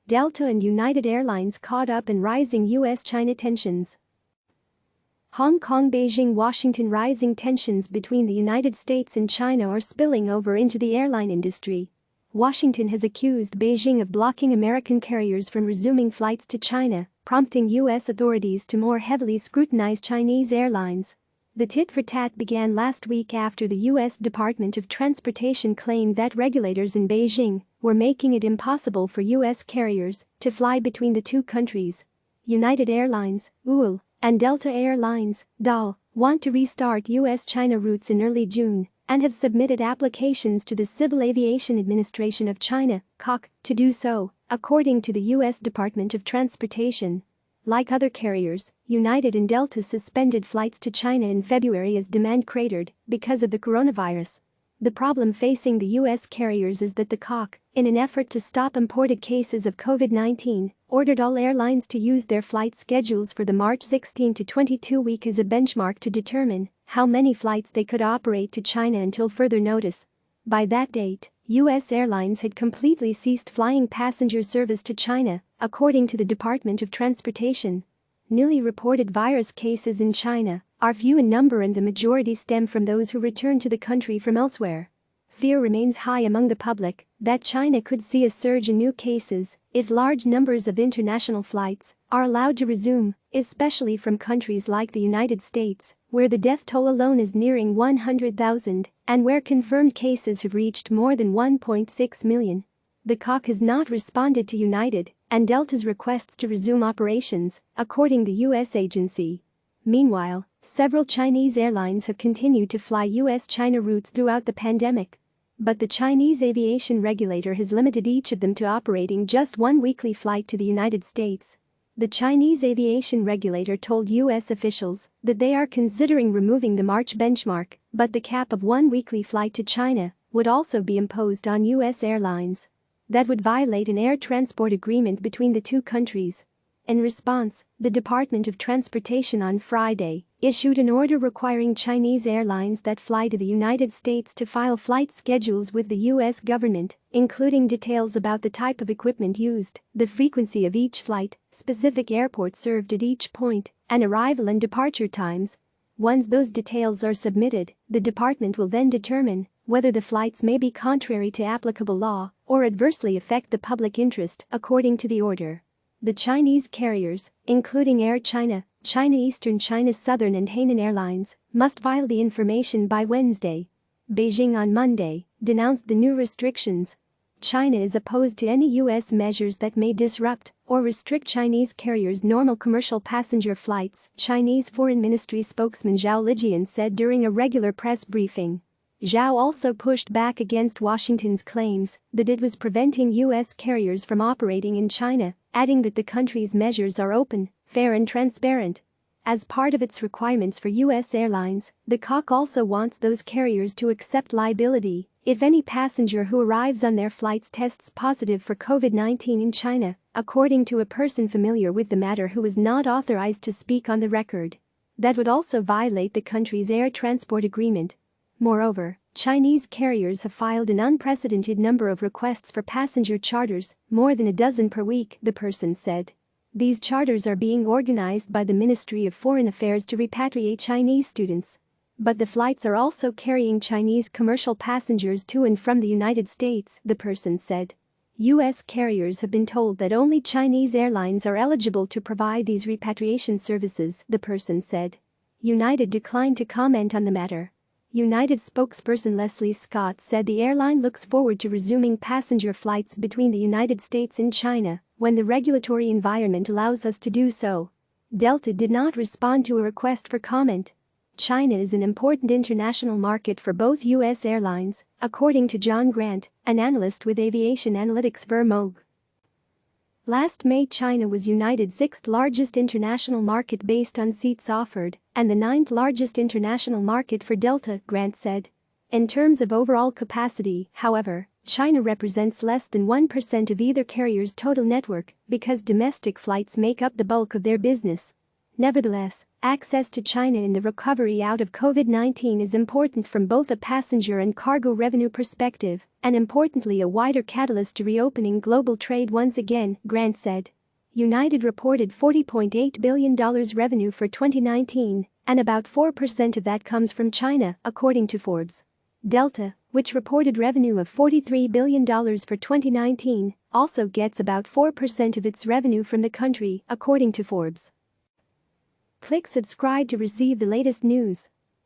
Delta and United Airlines caught up in rising U.S.-China tensions. Hong Kong, Beijing, Washington. Rising tensions between the United States and China are spilling over into the airline industry. Washington has accused Beijing of blocking American carriers from resuming flights to China, prompting U.S. authorities to more heavily scrutinize Chinese airlines. The tit-for-tat began last week after the U.S. Department of Transportation claimed that regulators in Beijing were making it impossible for U.S. carriers to fly between the two countries. United Airlines, UAL, and Delta Air Lines, DAL, want to restart U.S.-China routes in early June and have submitted applications to the Civil Aviation Administration of China, CAAC, to do so, according to the U.S. Department of Transportation. Like other carriers, United and Delta suspended flights to China in February as demand cratered because of the coronavirus. The problem facing the U.S. carriers is that the CAAC, in an effort to stop imported cases of COVID-19, ordered all airlines to use their flight schedules for the March 16 to 22 week as a benchmark to determine how many flights they could operate to China until further notice. By that date, U.S. airlines had completely ceased flying passenger service to China, according to the Department of Transportation. Newly reported virus cases in China are few in number and the majority stem from those who return to the country from elsewhere. Fear remains high among the public that China could see a surge in new cases if large numbers of international flights are allowed to resume, especially from countries like the United States, where the death toll alone is nearing 100,000 and where confirmed cases have reached more than 1.6 million. The CAAC has not responded to United and Delta's requests to resume operations, according to the U.S. agency. Meanwhile, several Chinese airlines have continued to fly U.S.-China routes throughout the pandemic. But the Chinese aviation regulator has limited each of them to operating just one weekly flight to the United States. The Chinese aviation regulator told U.S. officials that they are considering removing the March benchmark, but the cap of one weekly flight to China would also be imposed on U.S. airlines. That would violate an air transport agreement between the two countries. In response, the Department of Transportation on Friday issued an order requiring Chinese airlines that fly to the United States to file flight schedules with the U.S. government, including details about the type of equipment used, the frequency of each flight, specific airports served at each point, and arrival and departure times. Once those details are submitted, the department will then determine whether the flights may be contrary to applicable law or adversely affect the public interest, according to the order. The Chinese carriers, including Air China, China Eastern, China Southern and Hainan Airlines, must file the information by Wednesday. Beijing on Monday denounced the new restrictions. China is opposed to any U.S. measures that may disrupt or restrict Chinese carriers' normal commercial passenger flights, Chinese Foreign Ministry spokesman Zhao Lijian said during a regular press briefing. Zhao also pushed back against Washington's claims that it was preventing U.S. carriers from operating in China, adding that the country's measures are open, fair and transparent. As part of its requirements for U.S. airlines, the CAAC also wants those carriers to accept liability if any passenger who arrives on their flights tests positive for COVID-19 in China, according to a person familiar with the matter who is not authorized to speak on the record. That would also violate the country's air transport agreement. Moreover, Chinese carriers have filed an unprecedented number of requests for passenger charters, more than a dozen per week, the person said. These charters are being organized by the Ministry of Foreign Affairs to repatriate Chinese students. But the flights are also carrying Chinese commercial passengers to and from the United States, the person said. U.S. carriers have been told that only Chinese airlines are eligible to provide these repatriation services, the person said. United declined to comment on the matter. United spokesperson Leslie Scott said the airline looks forward to resuming passenger flights between the United States and China when the regulatory environment allows us to do so. Delta did not respond to a request for comment. China is an important international market for both U.S. airlines, according to John Grant, an analyst with aviation analytics firm Moog. Last May, China was United's sixth largest international market based on seats offered and the ninth largest international market for Delta, Grant said. In terms of overall capacity, however, China represents less than 1% of either carrier's total network because domestic flights make up the bulk of their business. Nevertheless, access to China in the recovery out of COVID-19 is important from both a passenger and cargo revenue perspective, and importantly a wider catalyst to reopening global trade once again, Grant said. United reported $40.8 billion revenue for 2019, and about 4% of that comes from China, according to Forbes. Delta, which reported revenue of $43 billion for 2019, also gets about 4% of its revenue from the country, according to Forbes. Click subscribe to receive the latest news.